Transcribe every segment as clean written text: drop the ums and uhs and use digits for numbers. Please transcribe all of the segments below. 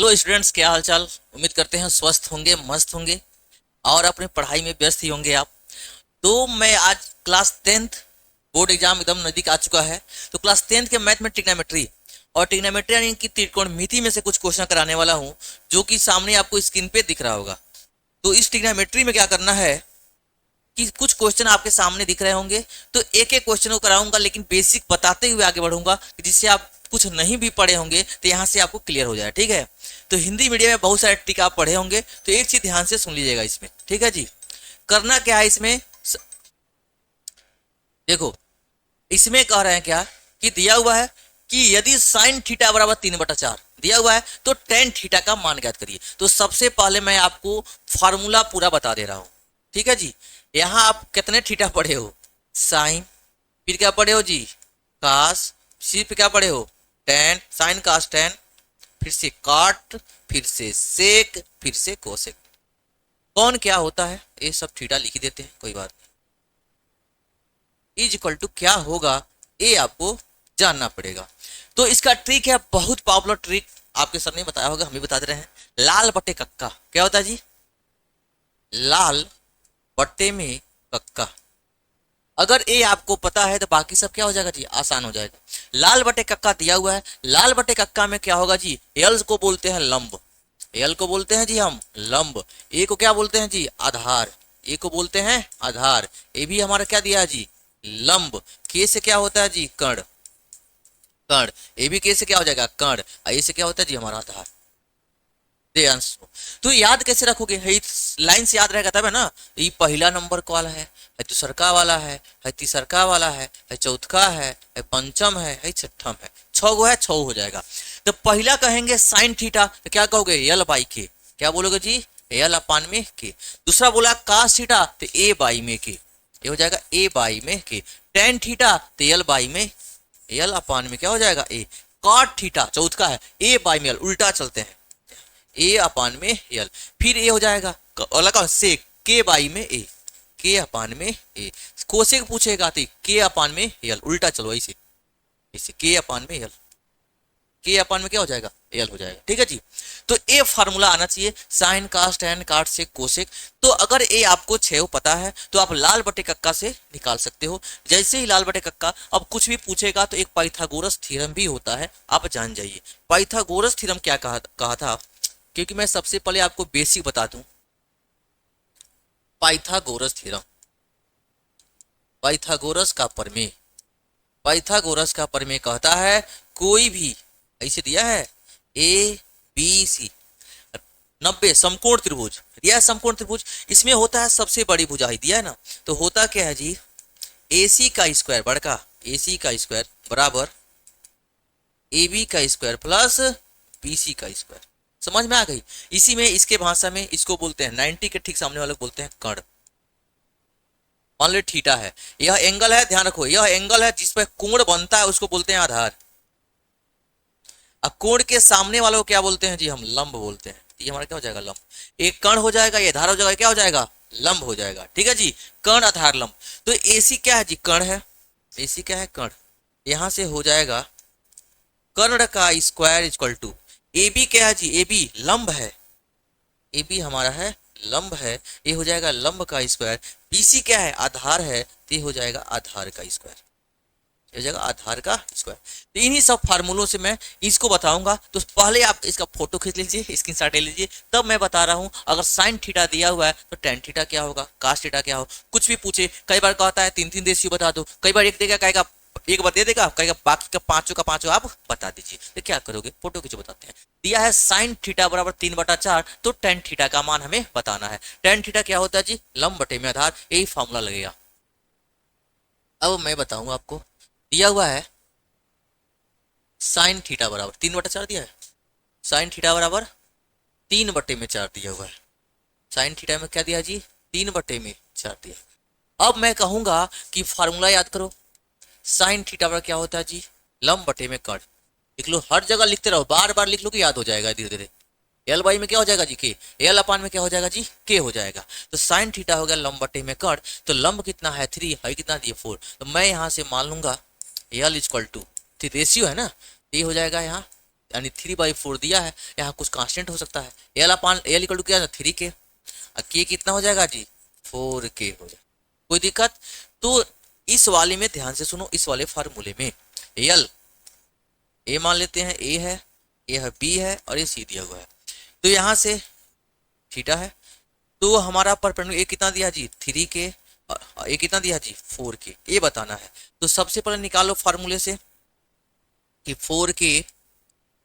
Hello students, क्या हाल चाल। उम्मीद करते हैं स्वस्थ होंगे, मस्त होंगे और अपनी पढ़ाई में व्यस्त ही होंगे आप। तो मैं आज क्लास 10th बोर्ड एग्जाम एकदम नजदीक आ चुका है। तो क्लास 10th के मैथ में ट्रिग्नोमेट्री और ट्रिग्नोमेट्री यानी कि त्रिकोणमिति में से कुछ क्वेश्चन कराने वाला हूं, जो कि सामने आपको स्क्रीन पे दिख रहा होगा। तो इस ट्रिग्नोमेट्री में क्या करना है कि कुछ क्वेश्चन आपके सामने दिख रहे होंगे, तो एक एक क्वेश्चन को कराऊंगा, लेकिन बेसिक बताते हुए आगे बढ़ूंगा कि जिससे आप कुछ नहीं भी पढ़े होंगे तो यहाँ से आपको क्लियर हो जाए। ठीक है, तो हिंदी मीडियम में बहुत सारे ट्रिक आप पढ़े होंगे, तो एक चीज ध्यान से सुन लीजिएगा इसमें। ठीक है जी, करना क्या है इसमें देखो, इसमें कह रहे हैं क्या कि दिया हुआ है कि यदि साइन थीटा बराबर 3/4 दिया हुआ है तो टेन थीटा का मान ज्ञात करिए। तो सबसे पहले मैं आपको फार्मूला पूरा बता दे रहा हूं। ठीक है जी, यहाँ आप कितने थीटा पढ़े हो? साइन, फिर क्या पढ़े हो जी? कास, फिर क्या पढ़े हो? टेन, साइन कास टेन, फिर से काट, फिर से सेक, फिर से कोसेक। कौन क्या होता है ये सब थीटा लिख ही देते हैं, कोई बात नहीं। इज इक्वल टू क्या होगा ये आपको जानना पड़ेगा। तो इसका ट्रिक है, बहुत पॉपुलर ट्रिक, आपके सर ने बताया होगा, हम भी बताते रहे हैं। लाल बटे कक्का क्या होता है जी? लाल बट्टे में कक्का। अगर ये आपको पता है तो बाकी सब क्या हो जाएगा जी? आसान हो जाएगा। लाल बटे कक्का दिया हुआ है, लाल बटे कक्का में क्या होगा जी? एल को बोलते हैं लंब, एल को बोलते हैं जी हम लंब। ए को क्या बोलते हैं जी? आधार, ए को बोलते हैं आधार। ए भी हमारा क्या दिया है जी? लंब। के से क्या होता है जी? कर्ण, कर्ण। ए भी के से क्या हो जाएगा? कर्ण। ए से क्या होता है जी? हमारा आधार। दे आंसर। तो याद कैसे रखोगे? लाइन से याद रहेगा तब है ना। ये पहला नंबर वाला है दूसरका वाला है तीसरका वाला है चौथका है पंचम है छठम है। 6 गो है, 6 हो जाएगा। तो पहला कहेंगे साइन थीटा, तो क्या कहोगे? यल बाई के। क्या बोलोगे जी? यल अपान में के। दूसरा बोला कास थीटा, तो ए बाई में के, ये हो जाएगा ए बाई में के। टेन थीटा, तो यल बाई में, यल अपान में क्या हो जाएगा? ए। कॉट थीटा चौथका है, ए बाई में यल, उल्टा चलते हैं, ए अपान में यल। फिर ए हो जाएगा अलग से के बाई में ए, के अपान में ए। कोसेक पूछेगा तो के अपान में यल, उल्टा चलो ऐसे, इसे के अपान में यल, के अपान में क्या हो जाएगा? यल हो जाएगा। ठीक है जी, तो ए फार्मूला आना चाहिए, साइन कास टेन काट से कोसेक। तो अगर ए आपको 6 पता है तो आप लाल बटे कक्का से निकाल सकते हो। जैसे ही लाल बटे कक्का, अब कुछ भी पूछेगा तो एक पाइथागोरस थ्योरम भी होता है, आप जान जाइए। पाइथागोरस थ्योरम क्या कहा था, क्योंकि मैं सबसे पहले आपको बेसिक बता दूं। पाइथागोरस थ्योरम, पाइथागोरस का प्रमेय, पाइथागोरस का प्रमेय कहता है कोई भी, ऐसे दिया है ए बी सी 90 समकोण त्रिभुज दिया है, समकोण त्रिभुज इसमें होता है सबसे बड़ी भुजा दिया है ना। तो होता क्या है जी? ए सी का स्क्वायर, बड़का ए सी का स्क्वायर बराबर ए बी का स्क्वायर प्लस बी सी का स्क्वायर। समझ में आ गई? इसी में, इसके भाषा में इसको बोलते हैं 90 के ठीक सामने वाले को बोलते हैं कर्ण। मान लो थीटा है, यह एंगल है, ध्यान रखो यह एंगल है जिस पर कोण बनता है, उसको बोलते हैं आधार। अब कोण के सामने वाले को क्या बोलते हैं जी? हम लंब बोलते हैं। ये हमारा क्या हो जाएगा? लंब। एक कर्ण हो जाएगा, ये धार हो जाएगा, क्या हो जाएगा? लंब हो जाएगा। ठीक है जी, कर्ण आधार लंब। तो एसी क्या है जी? कर्ण है। एसी क्या है? कर्ण। यहां से हो जाएगा कर्ण का square equal to A B क्या है जी? ए बी लंब है, ए बी हमारा है लंब है, ये हो जाएगा लंब का स्क्वायर। बीसी क्या है? आधार है, तो ये हो जाएगा आधार का स्क्वायर, ये हो जाएगा आधार का स्क्वायर। तो इन्हीं सब फार्मूलों से मैं इसको बताऊंगा। तो पहले आप इसका फोटो खींच लीजिए, स्क्रीनशॉट ले लीजिए, तब मैं बता रहा हूं। अगर साइन थीटा दिया हुआ है तो टेन थीटा क्या होगा, कास थीटा क्या हो, कुछ भी पूछे। कई बार कहता है 3-3 रेशियो बता दो, कई बार एक देगा, कहेगा एक बार दे देगा, कहेगा बाकी का पांचों आप बता दीजिए। तो क्या करोगे? फोटो खींचो, बताते हैं। दिया है साइन थीटा बराबर 3/4, तो टेन थीटा का मान हमें बताना है। टेन थीटा क्या होता है जी? लंब बटे में आधार, यही फॉर्मूला लगेगा। अब मैं बताऊंगा आपको, दिया हुआ है साइन थीटा बराबर 3/4 दिया है, साइन थीटा बराबर 3/4 दिया हुआ है। साइन थीटा में क्या दिया जी? 3/4 दिया। अब मैं कहूंगा कि फार्मूला याद करो। साइन थीटा बराबर क्या होता है जी? लंब बटे में कर्ण। लिख लो, हर जगह लिखते रहो, बार बार लिख लो कि याद हो जाएगा धीरे धीरे। एल बाई में क्या हो जाएगा जी? के। एल अपान में क्या हो जाएगा जी? के हो जाएगा। तो साइन थीटा हो गया लंब बटे में कर्ण। तो लंब कितना है? 3, है कितना दिया? 4। तो मैं यहां से मान लूंगा एल इक्वल टू, रेशियो है ना, ये हो जाएगा यहाँ यानी 3/4 दिया है, यहाँ कुछ कांस्टेंट हो सकता है। एल इक्वल टू क्या 3k, के कितना हो जाएगा जी 4k हो जाएगा। कोई दिक्कत? तो इस वाले में ध्यान से सुनो, इस वाले फार्मूले में एल ए मान लेते हैं, ए है, ये है बी है और ये सी दिया हुआ है। तो यहाँ से थीटा है, तो हमारा परपेंडिकुलर ए कितना दिया जी 3k और ए कितना दिया जी 4k, ये बताना है। तो सबसे पहले निकालो फार्मूले से कि 4k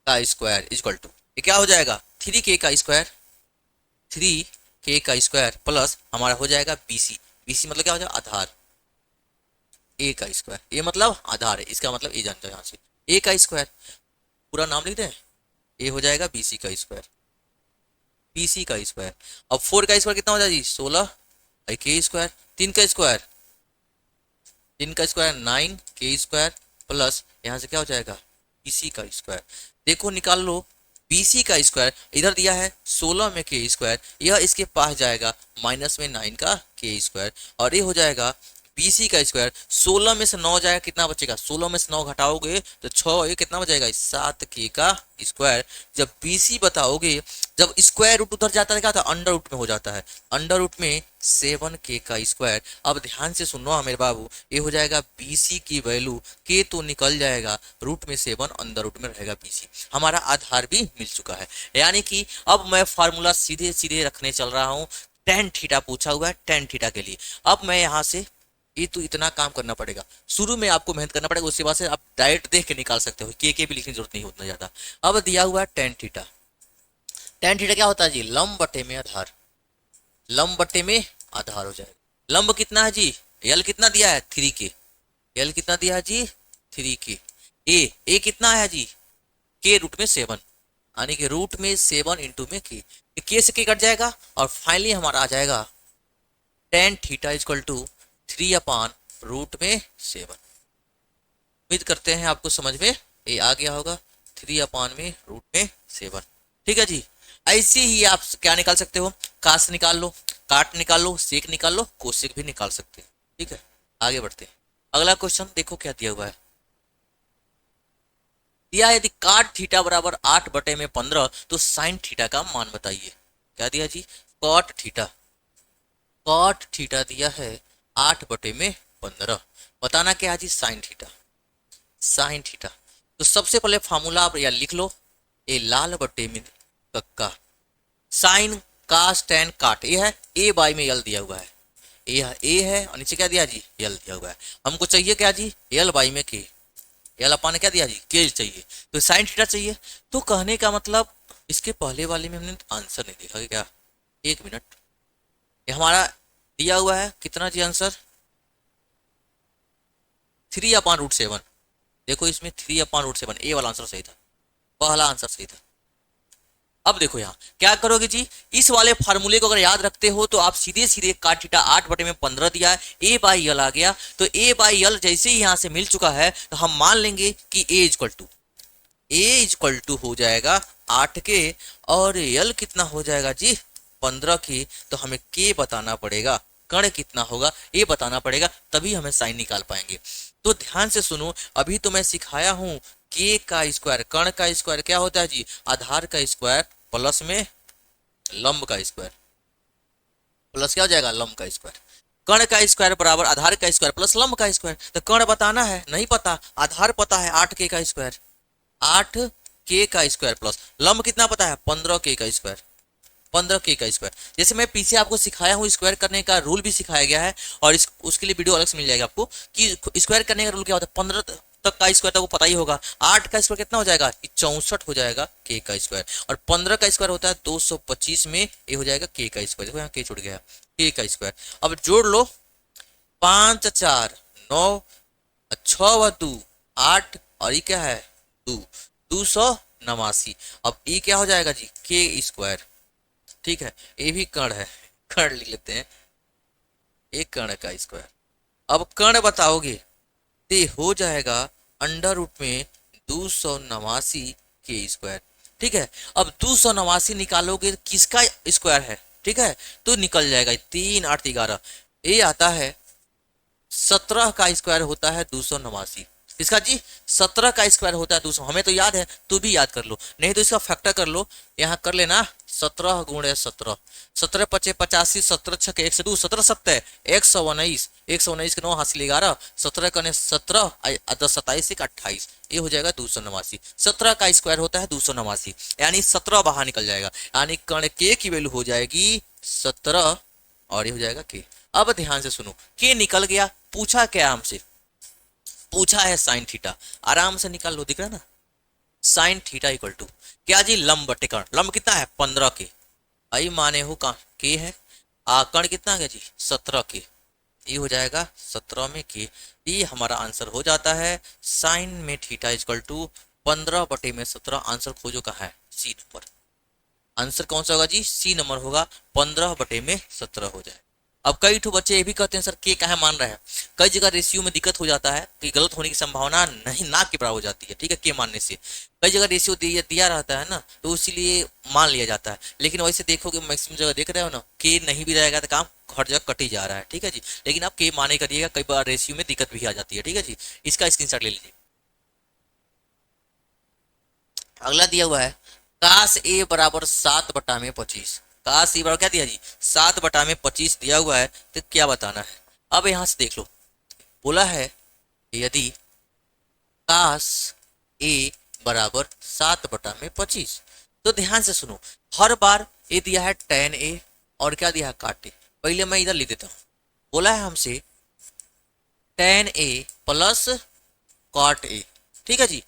का स्क्वायर इक्वल टू ये क्या हो जाएगा 3k का स्क्वायर, 3k का स्क्वायर प्लस हमारा हो जाएगा BC, BC मतलब क्या हो जाएगा आधार, ए का स्क्वायर, ये मतलब आधार है, इसका मतलब ए जान जाओ यहाँ से, ए का स्क्वायर पूरा नाम लिख दें, ए हो जाएगा BC का स्क्वायर, BC का स्क्वायर। अब 4 का स्क्वायर कितना हो जाएगा जी 16 के स्क्वायर, 3 का स्क्वायर 9 के स्क्वायर प्लस यहाँ से क्या हो जाएगा BC का स्क्वायर। देखो निकाल लो BC का स्क्वायर, इधर दिया है 16 में के स्क्वायर, यह इसके पास जाएगा माइनस में 9 का के स्क्वायर, और ये हो जाएगा BC का स्क्वायर। 16 में से 9 जाएगा कितना बचेगा, 16 में से 9 घटाओगे तो 6, ये कितना बचेगा 7k का स्क्वायर। जब BC बताओगे, जब स्क्वायर रूट उधर जाता है क्या था अंडर रूट में हो जाता है, अंडर रूट में 7k का स्क्वायर। अब ध्यान से सुनो मेरे बाबू, ये हो जाएगा BC की वैल्यू, के तो निकल जाएगा, रूट में 7 अंदर रूट में रहेगा BC, हमारा आधार भी मिल चुका है। यानी कि अब मैं फार्मूला सीधे सीधे रखने चल रहा हूँ, टेन थीटा पूछा हुआ है, टेन थीटा के लिए। अब मैं यहाँ से ये तो इतना काम करना पड़ेगा, शुरू में आपको मेहनत करना पड़ेगा, उसके बाद से आप डायरेक्ट देख के निकाल सकते हो, के भी लिखने की जरूरत नहीं उतना ज्यादा। अब दिया हुआ है टेन थीटा, टेन थीटा क्या होता है जी लंब बटे में आधार, लंब बटे में आधार हो जाएगा। लंब कितना है जी, एल कितना दिया है 3k, एल कितना दिया है जी 3k, ए कितना है जी के रूट में 7, यानी कि रूट में 7 इंटू में के से के कट जाएगा, और फाइनली हमारा आ जाएगा टेन थीटा इक्वल टू 3/√7। उम्मीद करते हैं आपको समझ में ये आ गया होगा, 3/√7। ठीक है जी। ऐसे ही आप क्या निकाल सकते हो, कास निकाल लो, काट निकाल लो, सेक निकाल लो, कोसेक भी निकाल सकते हैं। ठीक है, आगे बढ़ते हैं। अगला क्वेश्चन देखो क्या दिया हुआ है, दिया यदि काट थीटा बराबर 8/15 तो साइन थीटा का मान बताइए। क्या दिया जी कॉट थीटा, कॉट थीटा दिया है 8/15, बताना क्या है जी साइन थीटा, साइन थीटा। तो सबसे पहले फार्मूला आप या लिख लो, ए लाल बटे में कक्का, साइन कास टेन काट, ये है ए बाई में यल दिया हुआ है, ए है और नीचे क्या दिया जी यल दिया हुआ है। हमको चाहिए क्या जी यल बाई में के, यल अपान क्या दिया जी के चाहिए, तो साइन थीटा चाहिए। तो कहने का मतलब इसके पहले वाले में हमने आंसर नहीं देखा क्या, एक मिनट, ये हमारा दिया हुआ है कितना जी आंसर 3/√7। देखो इसमें 3/√7, ए वाला आंसर सही था, पहला आंसर सही था। अब देखो यहाँ क्या करोगे जी, इस वाले फार्मूले को अगर याद रखते हो तो आप सीधे सीधे काट थीटा 8/15 दिया है, ए बाई यल आ गया, तो ए बाई यल जैसे ही यहाँ से मिल चुका है तो हम मान लेंगे कि ए इक्वल टू हो जाएगा 8k, और यल कितना हो जाएगा जी 15 की। तो हमें के बताना पड़ेगा, कण कितना होगा ये बताना पड़ेगा, तभी हमें साइन निकाल पाएंगे। तो ध्यान से सुनो, अभी तो मैं सिखाया हूं के का स्क्वायर, कण का स्क्वायर क्या होता है जी आधार का स्क्वायर प्लस में लंब का स्क्वायर, प्लस क्या हो जाएगा लंब का स्क्वायर, कण का स्क्वायर बराबर आधार का स्क्वायर प्लस लंब का स्क्वायर। तो कण बताना है नहीं पता, आधार पता है 8k का स्क्वायर, 8k का स्क्वायर प्लस लंब कितना पता है 15k का स्क्वायर, 15k का स्क्वायर। जैसे मैं पीछे आपको सिखाया हूँ स्क्वायर करने का रूल भी सिखाया गया है, और उसके लिए वीडियो अलग से मिल जाएगा आपको कि स्क्वायर करने का रूल क्या होता है। 15 तक का स्क्वायर तो वो पता ही होगा, 8 का स्क्वायर कितना हो जाएगा 64 हो जाएगा k का स्क्वायर, और 15 का स्क्वायर होता है 225 में, ये हो जाएगा k का स्क्वायर। देखो यहाँ k छूट गया, k का स्क्वायर। अब जोड़ लो 5 4 9 6 2 8, और ये क्या है 289। अब ये क्या हो जाएगा जी k स्क्वायर। ठीक है, ये भी कण है, कण लिख लेते हैं, एक कण का स्क्वायर। अब कण बताओगे तो हो जाएगा अंडर रूट में 289 के स्क्वायर। ठीक है, अब 289 निकालोगे किसका स्क्वायर है, ठीक है, तो निकल जाएगा 3 8 11, ये आता है 17 का स्क्वायर होता है 289, इसका जी 17 का स्क्वायर होता है 200, हमें तो याद है, तू भी याद कर लो, नहीं तो इसका फैक्टर कर लो, यहाँ कर लेना 17 गुणे 17, 17 पचे 85, 17 छके 102, 17 सत्ते 119, 119 के 9 हासिल 11, 17 कने 17, 10 27 एक 28, ये हो जाएगा 289। 17 का स्क्वायर होता है 289, यानी 17 बाहर निकल जाएगा, यानी कण के की वैल्यू हो जाएगी 17 और ये हो जाएगा के। अब ध्यान से सुनो, के निकल गया, पूछा क्या हमसे, पूछा है साइन थीटा, आराम से निकाल लो, दिख रहा ना, साइन थीटा इक्वल टू क्या जी, लंब बटे कर्ण, लंब कितना है 15 के, आई माने हो का के है, कर्ण कितना गया जी 17 के, ये हो जाएगा 17 में के, ये हमारा आंसर हो जाता है साइन में थीटा इक्वल टू 15 बटे में 17। आंसर खोजो कहाँ है, सी नंबर, आंसर कौन सा होगा जी, सी नंबर होगा, 15 बटे में 17 हो जाए। अब कई ठो बच्चे ये भी कहते हैं सर के कहाँ मान रहे हैं, कई जगह रेशियो में दिक्कत हो जाता है कि गलत होने की संभावना नहीं ना के बराबर हो जाती है, ठीक है, के मानने से कई जगह रेशियो दिया रहता है ना, तो इसीलिए मान लिया जाता है, लेकिन वैसे देखोगे मैक्सिमम जगह देख रहे हो ना, के नहीं भी रहेगा तो काम हर जगह कट ही जा रहा है, ठीक है जी, लेकिन आप के माने करिएगा, कई बार रेशियो में दिक्कत भी आ जाती है, ठीक है जी, इसका स्क्रीनशॉट ले लीजिए। अगला दिया हुआ है काश ए बराबर 7/25, काश ए बराबर क्या दिया जी 7/25 दिया हुआ है, तो क्या बताना है। अब यहां से देख लो, बोला है यदि काश ए बराबर 7/25, तो ध्यान से सुनो, हर बार ए दिया है tan ए और क्या दिया है काट ए, पहले मैं इधर लिख देता हूं, बोला है हमसे tan A plus cot A, ठीक है जी।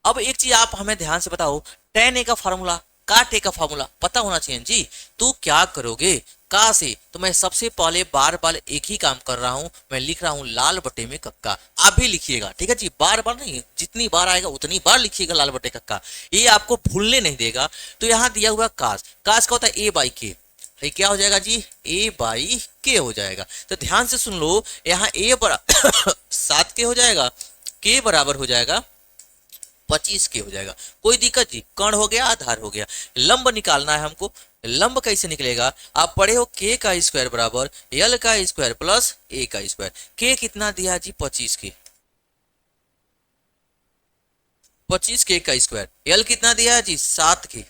अब एक चीज आप हमें ध्यान से बताओ, tan ए का फार्मूला काट ए का फार्मूला पता होना चाहिए जी, तो क्या करोगे का से, तो मैं सबसे पहले बार बार एक ही काम कर रहा हूं, मैं लिख रहा हूं लाल बटे में कक्का, आप भी लिखिएगा, ठीक है जी, बार बार नहीं, जितनी बार आएगा उतनी बार लिखिएगा लाल बटे कक्का, ये आपको भूलने नहीं देगा। तो यहाँ दिया हुआ काश, काश का होता है ए बाई के, क्या हो जाएगा जी ए बाई के हो जाएगा, तो ध्यान से सुन लो, यहाँ ए बराबर 7 के हो जाएगा, के बराबर हो जाएगा 25 के हो जाएगा, कोई दिक्कत जी, कर्ण हो गया आधार हो गया, लंब निकालना है हमको, लंब कैसे निकलेगा, आप पढ़े हो के का स्क्वायर बराबर यल का स्क्वायर प्लस ए का स्क्वायर, के कितना दिया जी 25 के, 25 के का स्क्वायर, यल कितना दिया है जी 7 के,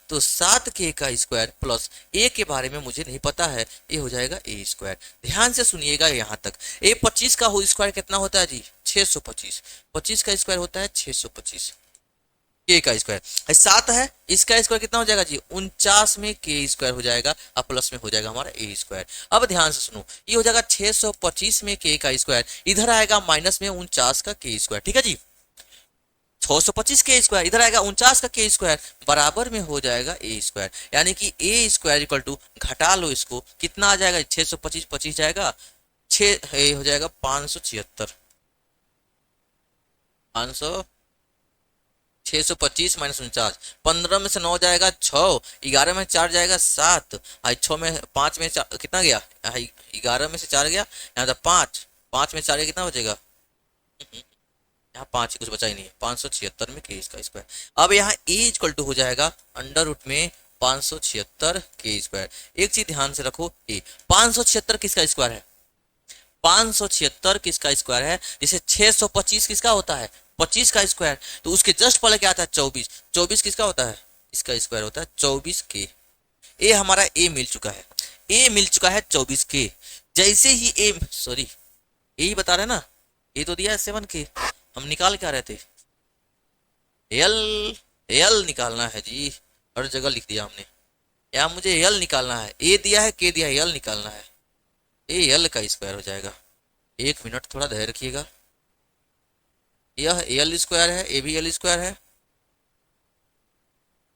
तो 7 के का स्क्वायर प्लस ए के बारे में मुझे नहीं पता है, ये हो जाएगा ए स्क्वायर। ध्यान से सुनिएगा यहाँ तक, ए 25 का हो स्क्वायर कितना होता है जी 625, 25 का स्क्वायर होता है 625, के का स्क्वायर 7 है, इसका स्क्वायर कितना हो जाएगा जी 49 में के स्क्वायर हो जाएगा, अब प्लस में हो जाएगा हमारा ए स्क्वायर। अब ध्यान से सुनो, ये हो जाएगा 625 में के का स्क्वायर, इधर आएगा माइनस में 49 का के स्क्वायर, ठीक है जी, 625 के स्क्वायर इधर आएगा 49 का के स्क्वायर, बराबर में हो जाएगा ए स्क्वायर, यानी कि ए स्क्वायर इक्वल टू, घटा लो इसको, कितना आ जाएगा 625, 25 जाएगा 6 हो जाएगा 576, 500 625 माइनस 49, 15 में से 9 जाएगा 6, 11 में 4 जाएगा 7, 6 में 5 में 4 कितना गया, 11 में से 4 गया, यहाँ था 5, 5 में 4 गया कितना बचेगा, यहाँ 5 कुछ बचा ही नहीं है, 576 में के इसका स्क्वायर। अब यहाँ ए इक्वल टू हो जाएगा अंडर रूट में 576 के स्क्वायर। एक चीज ध्यान से रखो, ए 576 किसका स्क्वायर है, 576 किसका स्क्वायर है, जैसे 625 किसका होता है 25 का स्क्वायर, तो उसके जस्ट पहले क्या आता है 24, 24 किसका होता है, इसका स्क्वायर होता है 24 के। ए हमारा ए मिल चुका है, ए मिल चुका है 24 के, जैसे ही ए सॉरी यही बता रहे ना, ए तो दिया है 7 के, हम निकाल क्या रहे थे, एल एल निकालना है जी, हर जगह लिख दिया हमने, यहाँ मुझे एल निकालना है, ए दिया है के दिया है, एल निकालना है, ए एल का स्क्वायर हो जाएगा। एक मिनट थोड़ा धैर्य रखिएगा, यह एल स्क्वायर है, ए भी एल स्क्वायर है,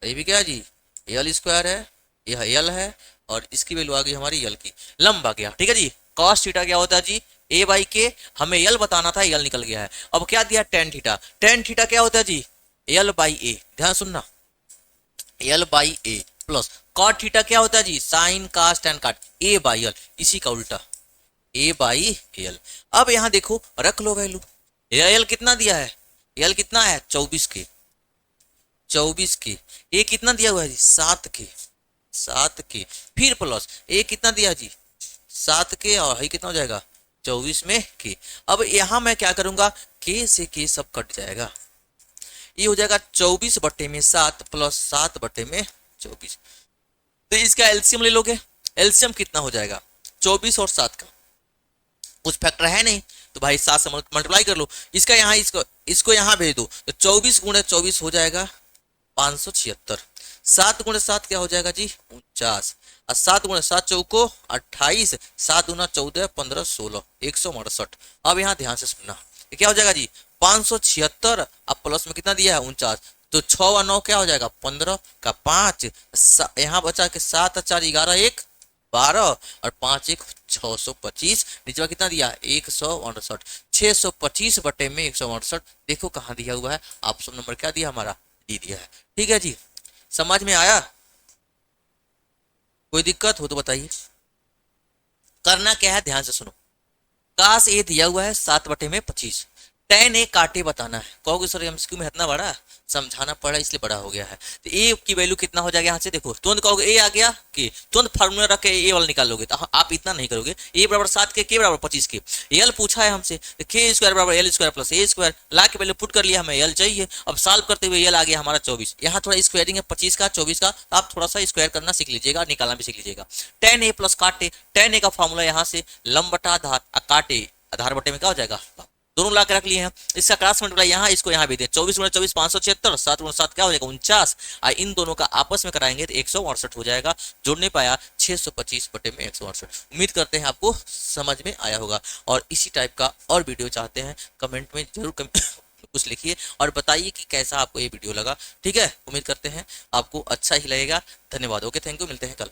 ये भी क्या जी एल स्क्वायर है, यह एल है, और इसकी वैल्यू आ गई हमारी एल की, लंब आ गया, ठीक है जी। कॉस थीटा क्या होता है जी ए बाई के, हमें एल बताना था, एल निकल गया है। अब क्या दिया टेन थीटा, टेन थीटा क्या होता है जी एल बाई ए, ध्यान सुनना, L by A plus cot theta क्या होता है जी साइन कास टेन काट ए बाई एल, इसी का उल्टा ए बाई एल। अब यहां देखो रख लो वैल्यू, एल कितना दिया है, एल कितना है 24 के, 24 के, ए कितना दिया हुआ है जी 7 के, 7 के, फिर प्लस ए कितना दिया जी 7 के, और है कितना हो जाएगा 24 में के। अब यहां मैं क्या करूंगा, के से के सब कट जाएगा, ये हो जाएगा 24/7 प्लस 7/24। तो इसका एलसीएम ले लोगे, एलसीएम कितना हो जाएगा 24 और 7 का, कुछ फैक्टर है नहीं तो भाई 7 से मल्टीप्लाई कर लो, इसका यहाँ इसको यहाँ भेज दो तो 24 गुणे 24 हो जाएगा 576, 7 गुणे 7 क्या हो जाएगा जी 49, और 7 गुणे 7 चौको 28, 7 गुना 14 15 16 168। अब यहाँ ध्यान से सुनना, ये क्या हो जाएगा जी 576, अब प्लस में कितना दिया है 49, तो 6 और 9 क्या हो जाएगा 15 का 5, यहाँ बचा के 7 और 4 11 1 12 और 5 1 625, नीचे कितना दिया 168, 625 बटे में 168, देखो कहाँ दिया हुआ है, ऑप्शन नंबर क्या दिया हमारा डी दिया है। ठीक है जी, समझ में आया, कोई दिक्कत हो तो बताइए। करना क्या है ध्यान से सुनो, काश ए दिया हुआ है 7/25, tan ए काटे बताना है, कहोगे सर एमसीक्यू में इतना बड़ा समझाना पड़ा इसलिए बड़ा हो गया है, तो ए की वैल्यू कितना हो जाएगा यहाँ से देखो, तुरंत कहोगे ए आ गया कि तुरंत फार्मूला रख के ए वाला निकाल लोगे, तो आप इतना नहीं करोगे, ए बराबर 7 के बराबर 25 के, एल पूछा है हमसे के स्क्वायर बराबर एल स्क्वायर प्लस ए स्क्वायर, ला के पहले पुट कर लिया, हमें एल चाहिए, अब सॉल्व करते हुए एल आ गया हमारा 24, यहाँ थोड़ा स्क्वायरिंग है 25 का 24 का, आप थोड़ा सा स्क्वायर करना सीख लीजिएगा, निकालना भी सीख लीजिएगा। tan ए प्लस काटे, tan ए का फॉर्मूला यहाँ से लंब बटा आधार, काटे आधार बटे में क्या हो जाएगा, दोनों ला के रख लिए हैं, इसका क्रॉस मल्टीप्लाई यहाँ इसको यहाँ भी दे, 24 गुणा 24 576, 7 गुणा 7 क्या हो जाएगा 49, और इन दोनों का आपस में कराएंगे तो 168 हो जाएगा, जोड़ नहीं पाया 625 बटे में 168। उम्मीद करते हैं आपको समझ में आया होगा, और इसी टाइप का और वीडियो चाहते हैं कमेंट में जरूर कुछ लिखिए और बताइए कि कैसा आपको ये वीडियो लगा। ठीक है, उम्मीद करते हैं आपको अच्छा ही लगेगा। धन्यवाद, ओके, थैंक यू, मिलते हैं कल।